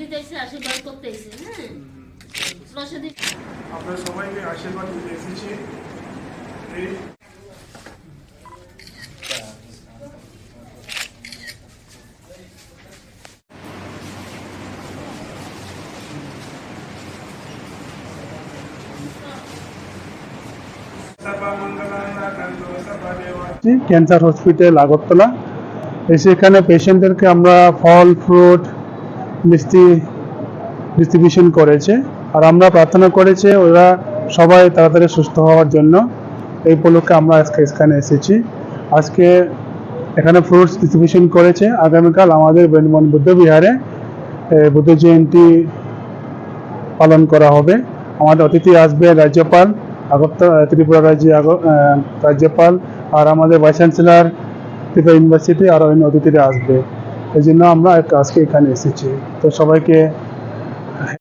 দিতেছে, আশীর্বাদ করতেছে। হ্যাঁ, প্রসাদী আমরা সবাইকে আশীর্বাদ দিতে এসেছি। এই ক্যান্সার হসপিটাল আগরতলা এসে এখানে পেশেন্টদেরকে আমরা ফল ফ্রুট মিষ্টি ডিস্ট্রিবিউশন করেছে, আর আমরা প্রার্থনা করেছে ওরা সবাই তাড়াতাড়ি সুস্থ হওয়ার জন্য। এই উপলক্ষে আমরা আজকে এখানে এসেছি। আজকে এখানে ফ্রুটস ডিস্ট্রিবিউশন করেছে। আগামীকাল আমাদের বৃন্দাবন বুদ্ধ বিহারে বুদ্ধ জয়ন্তী পালন করা হবে। আমাদের অতিথি আসবে রাজ্যপাল, আগরতলা ত্রিপুরা রাজ্যপাল, আর আমাদের ভাইস চ্যান্সেলর ত্রিপুরা ইউনিভার্সিটি, আর অন্য অতিথিরা আসবে। এই জন্য আমরা আজকে এখানে এসেছি। তো সবাইকে